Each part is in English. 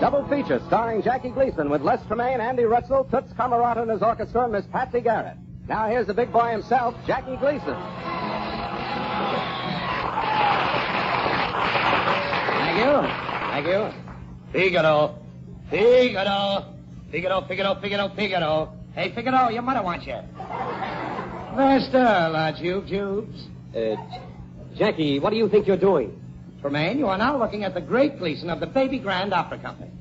Double feature starring Jackie Gleason with Les Tremaine, Andy Rutzel, Toots Camerata and his orchestra, and Miss Patsy Garrett. Now here's the big boy himself, Jackie Gleason. Thank you. Thank you. Figaro. Figaro. Figaro, Figaro, Figaro, Figaro. Hey, Figaro, your mother wants you. Faster, la jubes. Jackie, what do you think you're doing? Tremaine, you are now looking at the great Gleason of the Baby Grand Opera Company.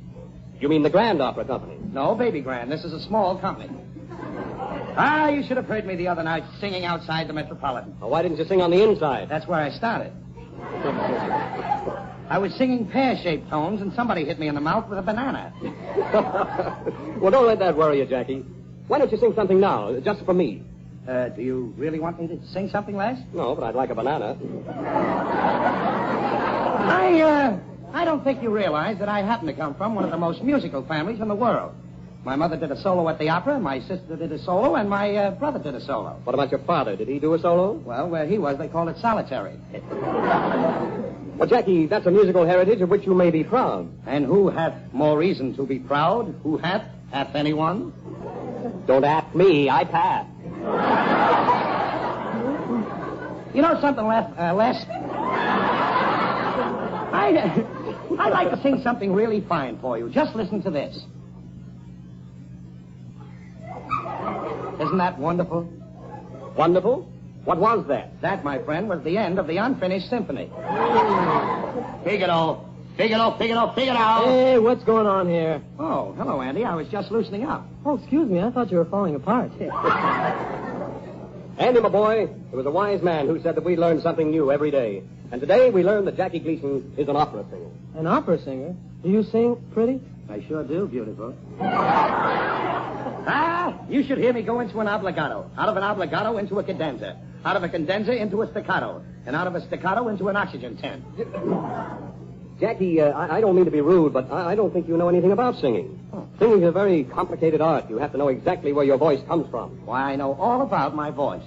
You mean the Grand Opera Company? No, Baby Grand. This is a small company. You should have heard me the other night singing outside the Metropolitan. Well, why didn't you sing on the inside? That's where I started. I was singing pear-shaped tones, and somebody hit me in the mouth with a banana. Well, don't let that worry you, Jackie. Why don't you sing something now, just for me? Do you really want me to sing something, Les? No, but I'd like a banana. I don't think you realize that I happen to come from one of the most musical families in the world. My mother did a solo at the opera, my sister did a solo, and my brother did a solo. What about your father? Did he do a solo? Well, where he was, they called it solitary. Well, Jackie, that's a musical heritage of which you may be proud. And who hath more reason to be proud? Who hath? Hath anyone? Don't ask me. I pass. You know something, Les? I'd like to sing something really fine for you. Just listen to this. Isn't that wonderful? Wonderful? What was that? That, my friend, was the end of the unfinished symphony. Figaro, Figaro, Figaro, Figaro. Hey, what's going on here? Oh, hello, Andy. I was just loosening up. Oh, excuse me. I thought you were falling apart. Andy, my boy, there was a wise man who said that we learn something new every day. And today we learned that Jackie Gleason is an opera singer. An opera singer? Do you sing pretty? I sure do, beautiful. You should hear me go into an obligato. Out of an obligato into a cadenza. Out of a cadenza into a staccato. And out of a staccato into an oxygen tent. Jackie, I don't mean to be rude, but I don't think you know anything about singing. Singing is a very complicated art. You have to know exactly where your voice comes from. Why, I know all about my voice.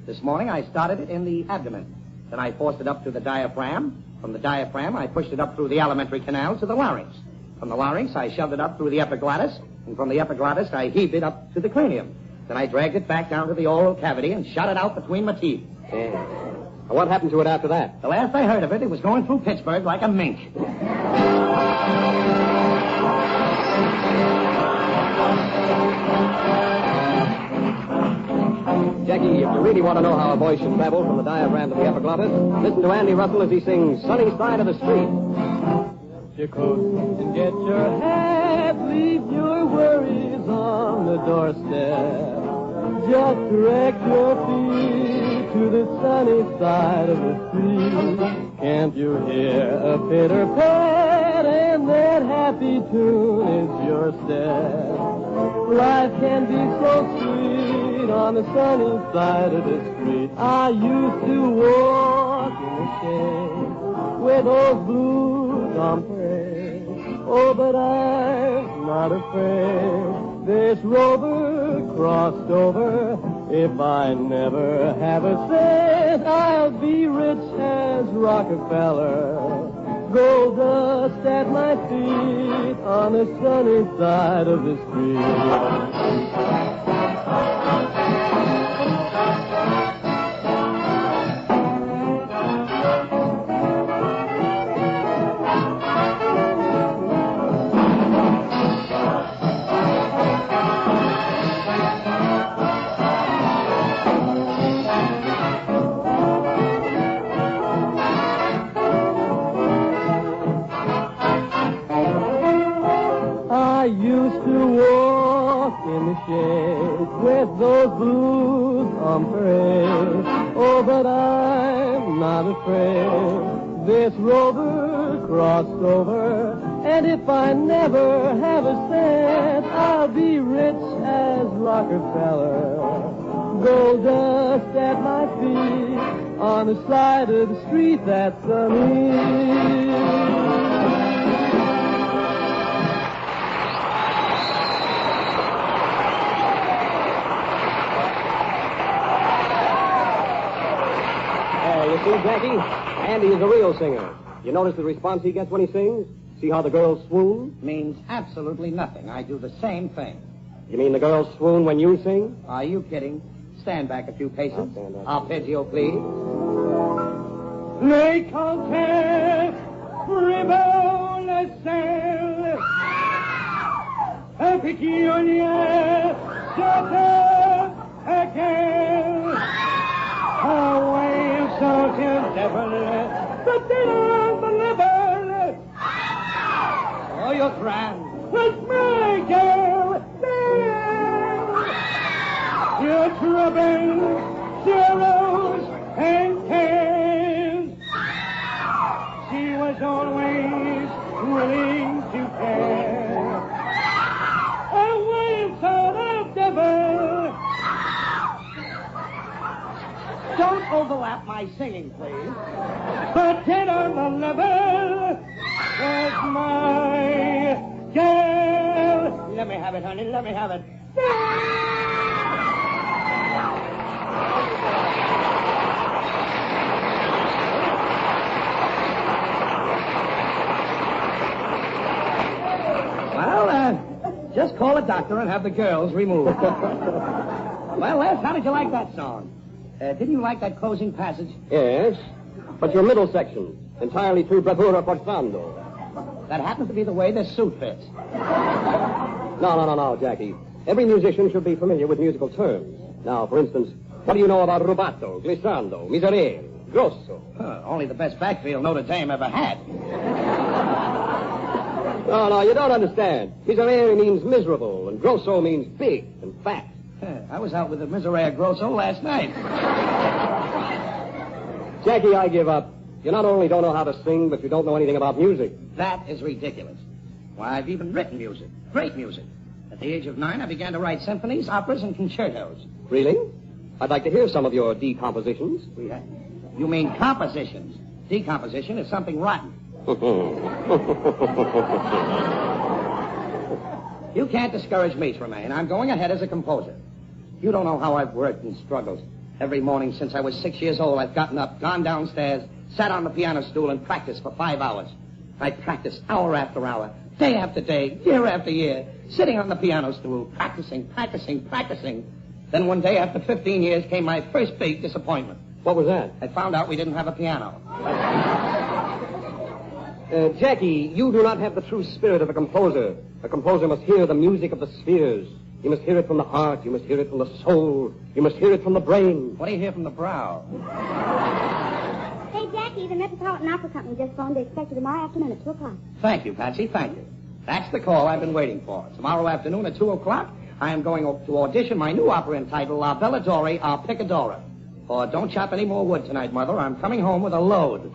This morning I started it in the abdomen. Then I forced it up to the diaphragm. From the diaphragm, I pushed it up through the alimentary canal to the larynx. From the larynx, I shoved it up through the epiglottis. And from the epiglottis, I heaved it up to the cranium. Then I dragged it back down to the oral cavity and shot it out between my teeth. Yeah. What happened to it after that? The last I heard of it, it was going through Pittsburgh like a mink. Jackie, if you really want to know how a voice should travel from the diaphragm to the epiglottis, listen to Andy Russell as he sings Sunny Side of the Street. Your coat and get your hat, leave your worries on the doorstep. Just direct your feet to the sunny side of the street. Can't you hear a pitter-pat, and that happy tune is your step. Life can be so sweet on the sunny side of the street. I used to walk in the shade with those blues on parade. Oh, but I'm not afraid. This rover crossed over. If I never have a cent, I'll be rich as Rockefeller. Gold dust at my feet on the sunny side of the street. I used to walk in the shade with those blues on parade. Oh, but I'm not afraid. This rover crossed over, and if I never have a cent, I'll be rich as Rockefeller. Gold dust at my feet on the side of the street that's sunny. You see, Jackie, Andy is a real singer. You notice the response he gets when he sings? See how the girls swoon? Means absolutely nothing. I do the same thing. You mean the girls swoon when you sing? Are you kidding? Stand back a few paces. I'll stand back. Arpeggio, please. Les cantaires frivole le sel, un pécunier, château, à quel, away so till devil, the dinner, the liver. Oh, you're grand. Let's make it your trouble, sorrows, and cares. She was always willing to care. Away from the devil. Don't overlap my singing, please. But dead on the level was my girl. Let me have it, honey. Let me have it. Well, just call a doctor and have the girls removed. Well, Les, how did you like that song? Didn't you like that closing passage? Yes. But your middle section, entirely too bravura forzando. That happens to be the way this suit fits. No, Jackie. Every musician should be familiar with musical terms. Now, for instance, what do you know about rubato, glissando, miserere, grosso? Only the best backfield Notre Dame ever had. No, you don't understand. Miserere means miserable, and grosso means big and fat. I was out with the Miserere Grosso last night. Jackie, I give up. You not only don't know how to sing, but you don't know anything about music. That is ridiculous. Why, I've even written music. Great music. At the age of 9, I began to write symphonies, operas, and concertos. Really? I'd like to hear some of your decompositions. You mean compositions. Decomposition is something rotten. You can't discourage me, Tremaine. I'm going ahead as a composer. You don't know how I've worked and struggled. Every morning since I was 6 years old, I've gotten up, gone downstairs, sat on the piano stool, and practiced for 5 hours. I practiced hour after hour, day after day, year after year, sitting on the piano stool, practicing. Then one day after 15 years came my first big disappointment. What was that? I found out we didn't have a piano. Jackie, you do not have the true spirit of a composer. A composer must hear the music of the spheres. You must hear it from the heart. You must hear it from the soul. You must hear it from the brain. What do you hear from the brow? Hey, Jackie, the Metropolitan Opera Company just phoned. They expect you tomorrow afternoon at 2 o'clock. Thank you, Patsy. Thank you. That's the call I've been waiting for. Tomorrow afternoon at 2 o'clock, I am going to audition my new opera entitled La Belladonna a Picadora. Or don't chop any more wood tonight, Mother. I'm coming home with a load.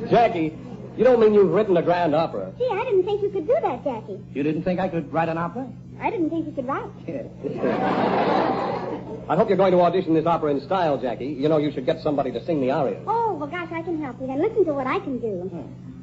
Jackie, you don't mean you've written a grand opera. Gee, I didn't think you could do that, Jackie. You didn't think I could write an opera? I didn't think you could write. Yeah. I hope you're going to audition this opera in style, Jackie. You know, you should get somebody to sing the aria. Oh, well, gosh, I can help you. Then listen to what I can do.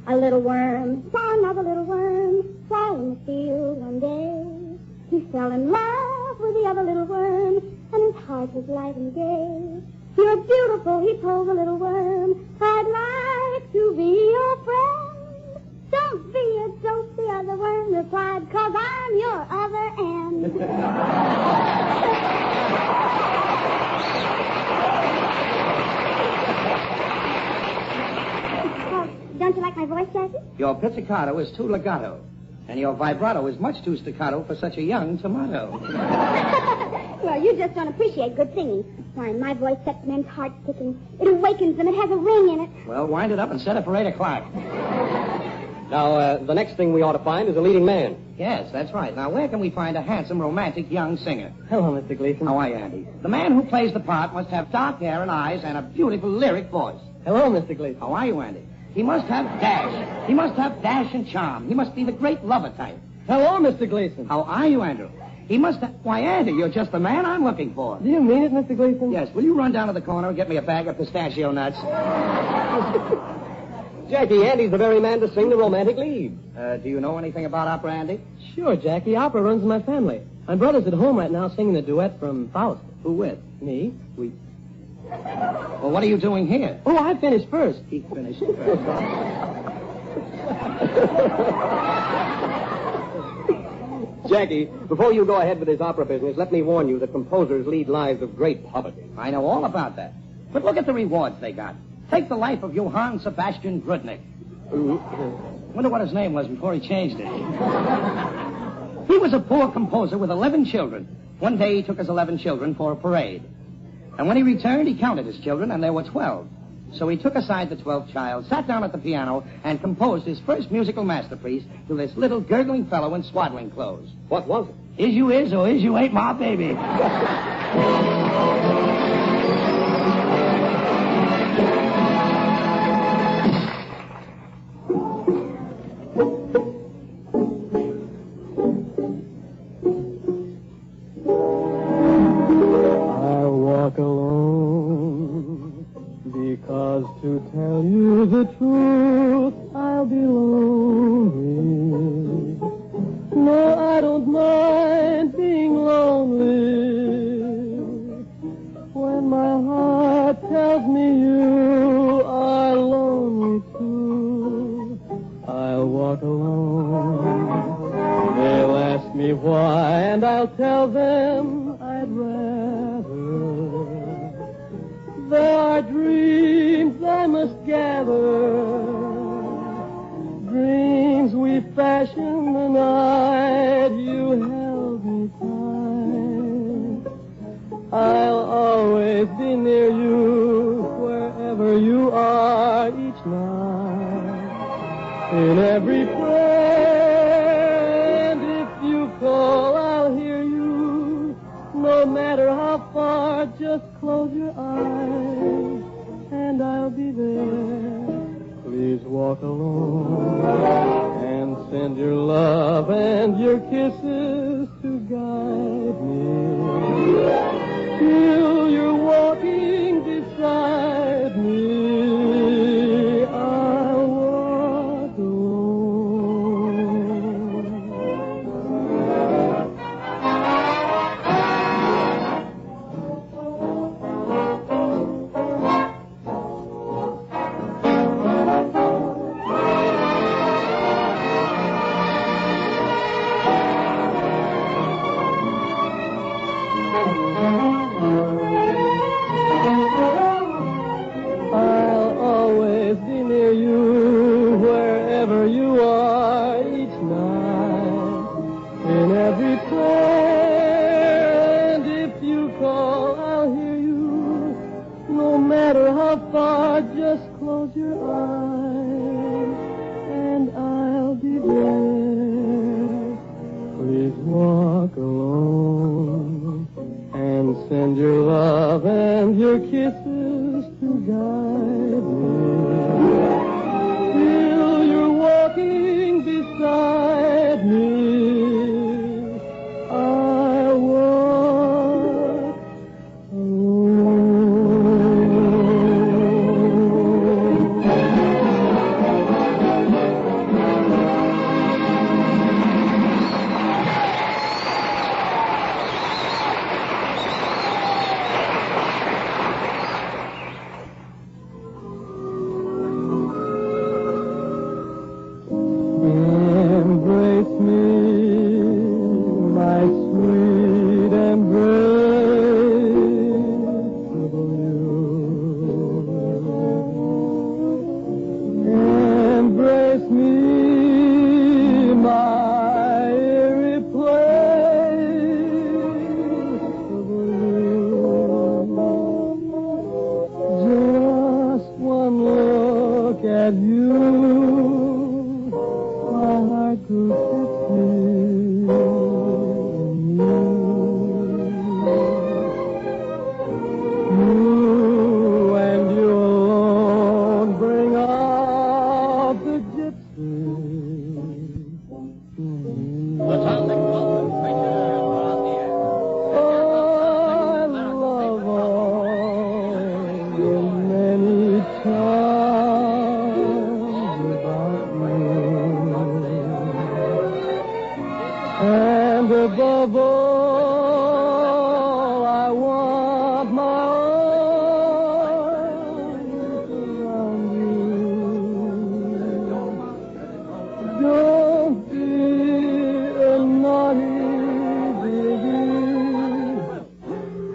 A little worm saw another little worm fly in the field one day. He fell in love with the other little worm, and his heart was light and gay. You're beautiful, he told the little worm. I'd like to be your friend. Don't be a dope, the other worm replied, 'cause I'm your other end. Don't you like my voice, Jackie? Your pizzicato is too legato, and your vibrato is much too staccato for such a young tomato. Well, you just don't appreciate good singing. Why, my voice sets men's hearts ticking. It awakens them. It has a ring in it. Well, wind it up and set it for 8 o'clock. Now, the next thing we ought to find is a leading man. Yes, that's right. Now, where can we find a handsome, romantic young singer? Hello, Mr. Gleason. How are you, Andy? The man who plays the part must have dark hair and eyes and a beautiful lyric voice. Hello, Mr. Gleason. How are you, Andy? He must have dash. He must have dash and charm. He must be the great lover type. Hello, Mr. Gleason. How are you, Andrew? He must have... Why, Andy, you're just the man I'm looking for. Do you mean it, Mr. Gleason? Yes, will you run down to the corner and get me a bag of pistachio nuts? Jackie, Andy's the very man to sing the romantic lead. Do you know anything about opera, Andy? Sure, Jackie. Opera runs in my family. My brother's at home right now singing a duet from Faust. Who with? Me? Well, what are you doing here? Oh, I finished first. He finished first. Jackie, before you go ahead with this opera business, let me warn you that composers lead lives of great poverty. I know all about that. But look at the rewards they got. Take the life of Johann Sebastian Grudnik. Wonder what his name was before he changed it. He was a poor composer with 11 children. One day he took his 11 children for a parade. And when he returned, he counted his children, and there were 12. So he took aside the 12th child, sat down at the piano, and composed his first musical masterpiece to this little gurgling fellow in swaddling clothes. What was it? Is you is or is you ain't my baby. Because to tell you the truth, I'll be lonely. No, I don't mind being lonely. When my heart tells me you are lonely too, I'll walk alone. They'll ask me why, and I'll tell them I'd rather. There are dreams I must gather, dreams we fashioned the night you held me tight. I'll always be near you wherever you are each night. In every prayer, and if you call, I'll hear you. No matter how far, just close your eyes, and I'll be there. Please walk alone, and send your love and your kisses to guide me. Till you're walking beside me, I'll walk I'll always be near you wherever you are each night. In every prayer, and if you call, I'll hear you. No matter how far, just close your eyes, and I'll be there. Please walk alone, and send your love and your kisses to guide me. Till you're walking beside me, I'll walk alone.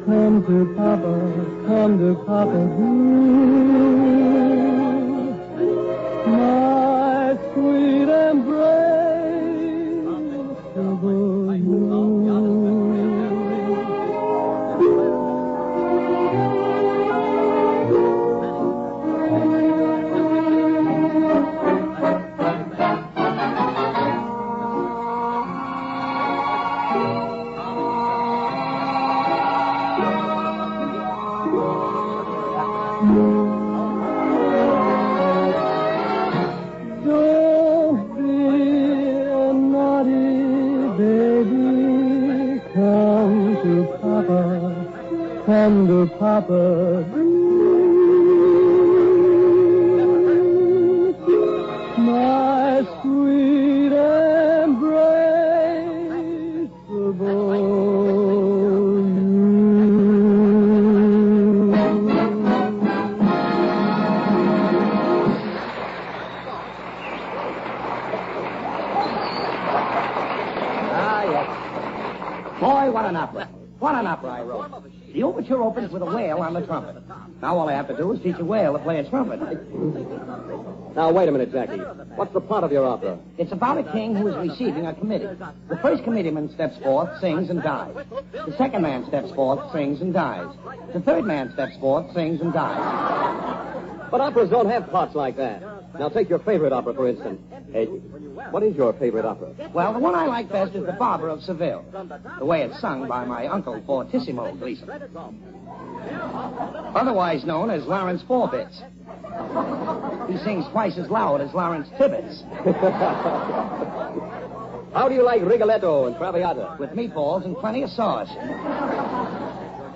Come to Papa, my sweet embrace for you. Don't be a naughty baby. Come to Papa. My sweet embrace for Boy, what an opera. What an opera I wrote. The overture opens with a whale on the trumpet. Now all I have to do is teach a whale to play a trumpet. Now, wait a minute, Jackie. What's the plot of your opera? It's about a king who is receiving a committee. The first committeeman steps forth, sings, and dies. The second man steps forth, sings, and dies. The third man steps forth, sings, and dies. But operas don't have plots like that. Now, take your favorite opera, for instance. Hey, what is your favorite opera? Well, the one I like best is The Barber of Seville. The way it's sung by my uncle, Fortissimo Gleason. Otherwise known as Lawrence Forbits. He sings twice as loud as Lawrence Tibbets. How do you like Rigoletto and Traviata? With meatballs and plenty of sauce.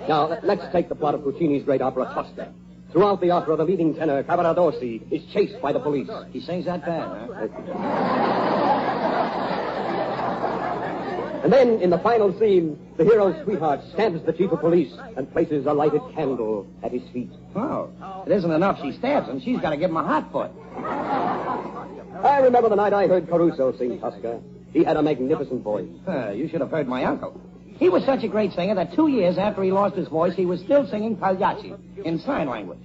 Now, let's take the plot of Puccini's great opera, Tosca. Throughout the opera, the leading tenor, Cavaradossi, is chased by the police. He sings that bad, huh? And then, in the final scene, the hero's sweetheart stabs the chief of police and places a lighted candle at his feet. Oh, it isn't enough she stabs him. She's got to give him a hot foot. I remember the night I heard Caruso sing Tosca. He had a magnificent voice. You should have heard my uncle. He was such a great singer that 2 years after he lost his voice, he was still singing Pagliacci in sign language.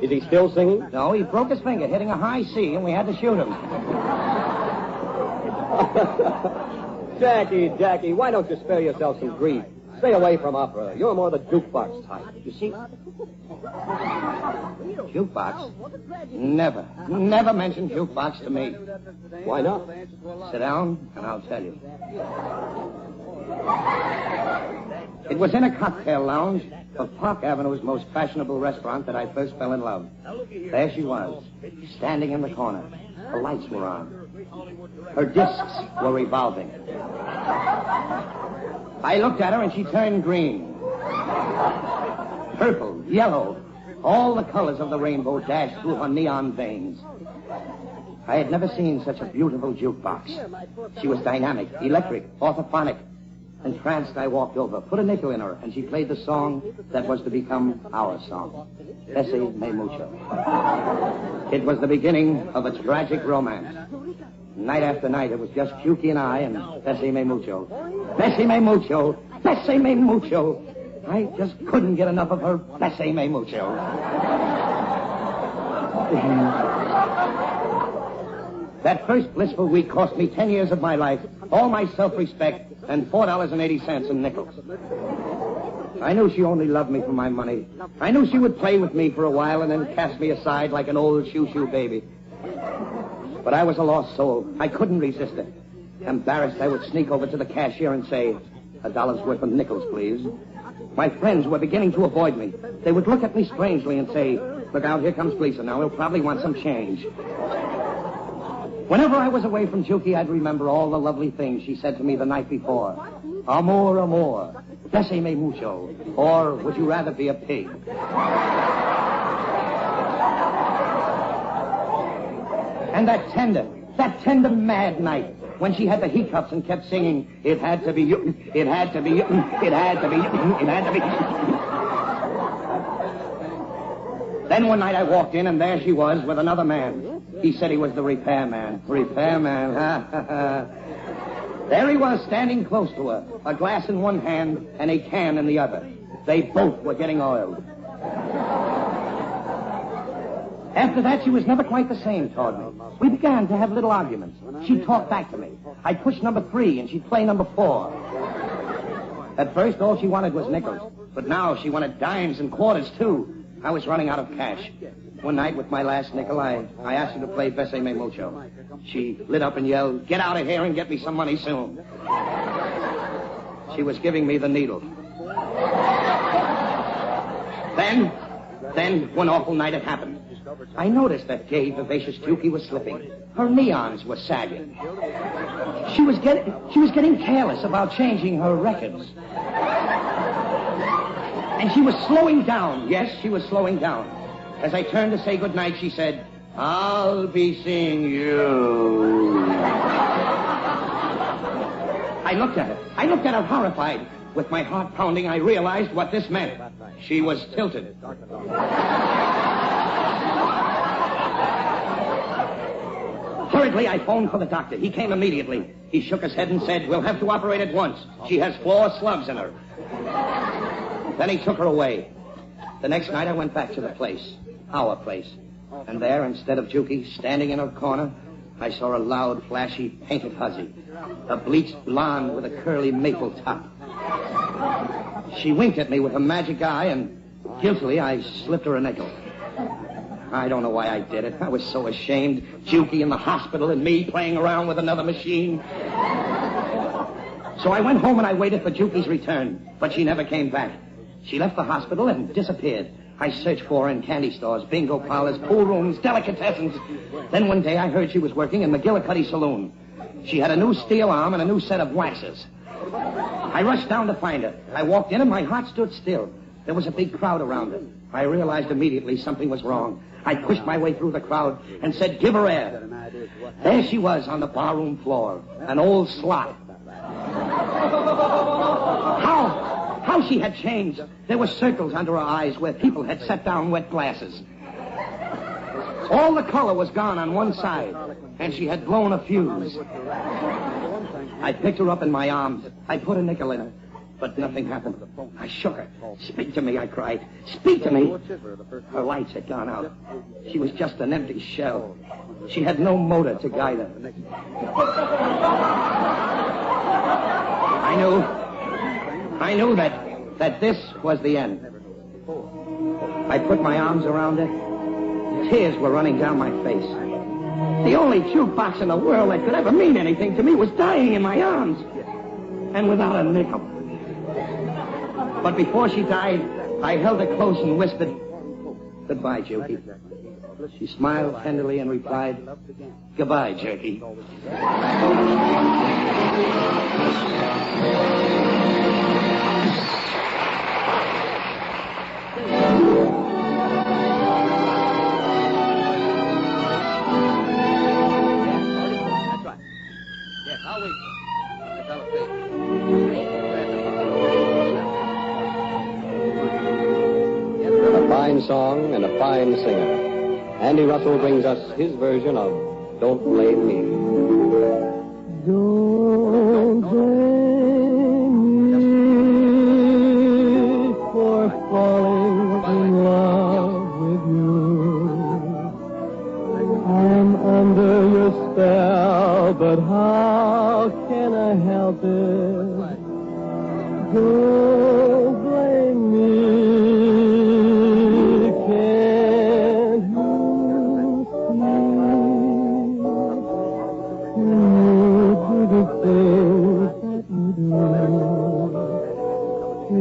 Is he still singing? No, he broke his finger hitting a high C, and we had to shoot him. Jackie, why don't you spare yourself some grief? Stay away from opera. You're more the jukebox type. You see? Jukebox? Never mention jukebox to me. Why not? Sit down, and I'll tell you. It was in a cocktail lounge of Park Avenue's most fashionable restaurant that I first fell in love. There she was, standing in the corner. The lights were on. Her discs were revolving. I looked at her and she turned green. Purple, yellow, all the colors of the rainbow dashed through her neon veins. I had never seen such a beautiful jukebox. She was dynamic, electric, orthophonic. Entranced, I walked over, put a nickel in her, and she played the song that was to become our song. Bessie Me Mucho. It was the beginning of a tragic romance. Night after night, it was just Cukie and I and Bessie Me Mucho. Bessie Me Mucho. Bessie Me Mucho. I just couldn't get enough of her Bessie Me Mucho. That first blissful week cost me 10 years of my life, all my self-respect, and $4.80 in nickels. I knew she only loved me for my money. I knew she would play with me for a while and then cast me aside like an old shoo-shoo baby. But I was a lost soul. I couldn't resist it. Embarrassed, I would sneak over to the cashier and say, $1 worth of nickels, please. My friends were beginning to avoid me. They would look at me strangely and say, look out, here comes Gleason now. He'll probably want some change. Whenever I was away from Juki, I'd remember all the lovely things she said to me the night before. Amor, amor, Bessie Me Mucho, or would you rather be a pig? And that tender mad night, when she had the hiccups and kept singing, it had to be you, it had to be you, it had to be you, it had to be you. Then one night I walked in, and there she was with another man. He said he was the repairman. Repairman, ha, ha, ha. There he was, standing close to her, a glass in one hand and a can in the other. They both were getting oiled. After that, she was never quite the same toward me. We began to have little arguments. She'd talk back to me. I'd push number 3, and she'd play number 4. At first, all she wanted was nickels. But now she wanted dimes and quarters, too. I was running out of cash. One night, with my last nickel, I asked her to play Besame Mucho. She lit up and yelled, "Get out of here and get me some money soon." She was giving me the needle. Then, one awful night it happened. I noticed that gay, vivacious Juki was slipping. Her neons were sagging. She was getting careless about changing her records. And she was slowing down. Yes, she was slowing down. As I turned to say goodnight, she said, "I'll be seeing you." I looked at her horrified. With my heart pounding, I realized what this meant. She was tilted. Hurriedly, I phoned for the doctor. He came immediately. He shook his head and said, "We'll have to operate at once. She has 4 slugs in her." Then he took her away. The next night, I went back to the place, our place. And there, instead of Juki standing in her corner, I saw a loud, flashy, painted hussy, a bleached blonde with a curly maple top. She winked at me with a magic eye, and guiltily, I slipped her a nickel. I don't know why I did it. I was so ashamed. Juki in the hospital and me playing around with another machine. So I went home and I waited for Juki's return, but she never came back. She left the hospital and disappeared. I searched for her in candy stores, bingo parlors, pool rooms, delicatessens. Then one day I heard she was working in McGillicuddy Saloon. She had a new steel arm and a new set of waxes. I rushed down to find her. I walked in and my heart stood still. There was a big crowd around her. I realized immediately something was wrong. I pushed my way through the crowd and said, "Give her air." There she was on the barroom floor, an old slut. How she had changed. There were circles under her eyes where people had set down wet glasses. All the color was gone on one side, and she had blown a fuse. I picked her up in my arms. I put a nickel in her, but nothing happened. I shook her. "Speak to me," I cried. "Speak to me." Her lights had gone out. She was just an empty shell. She had no motor to guide her. I knew that this was the end. I put my arms around her. Tears were running down my face. The only jukebox in the world that could ever mean anything to me was dying in my arms. And without a nickel. But before she died, I held her close and whispered, "Goodbye, Juki." She smiled tenderly and replied, "Goodbye, Jerky." A fine song and a fine singer. Andy Russell brings us his version of "Don't Blame Me." Don't blame me for falling in love with you. I'm under your spell, but how can I help it? Don't blame me. Can't you see the things that you do?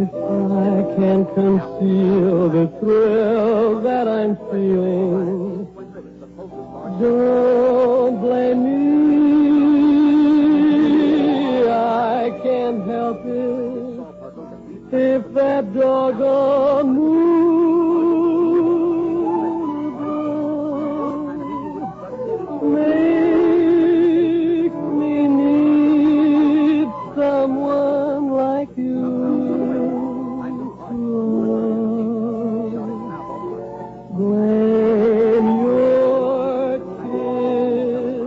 If I can conceal the thrill that I'm feeling, don't blame me. I can't help it if that doggone moon makes me need someone like you to love. Blame your kiss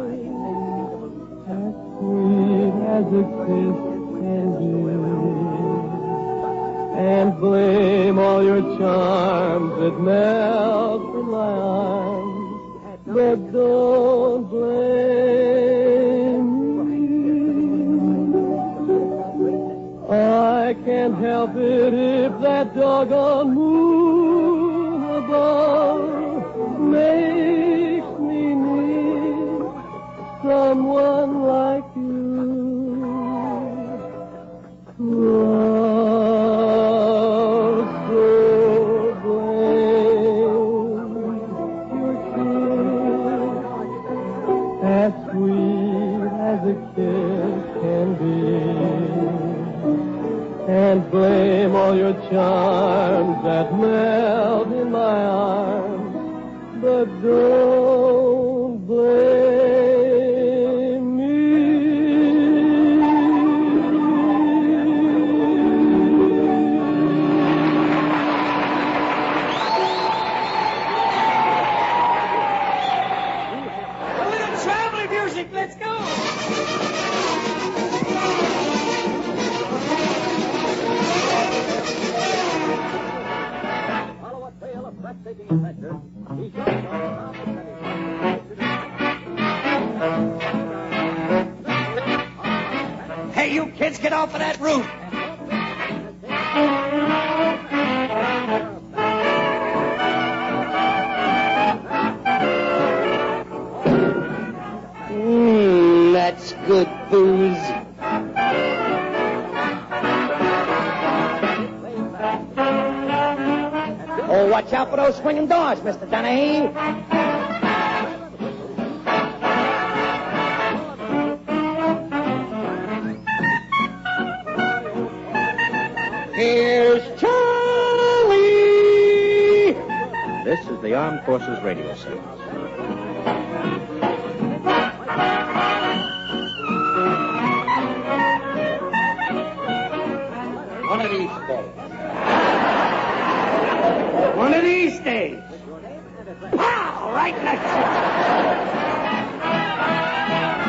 as sweet as a all your charms that melt in my arms, but don't blame me. I can't help it if that doggone moon above makes me need someone like you. As sweet as a kiss can be, and blame all your charms that melt in my arms, but don't blame me. A little traveling music, let's go! Follow a tale of breathtaking adventure. He goes Hey, you kids, get off of that roof! That's good booze. Oh, watch out for those swinging doors, Mr. Dennehy. Here's Charlie! This is the Armed Forces Radio Service. One of these days. One of these days. Pow! Right next to you.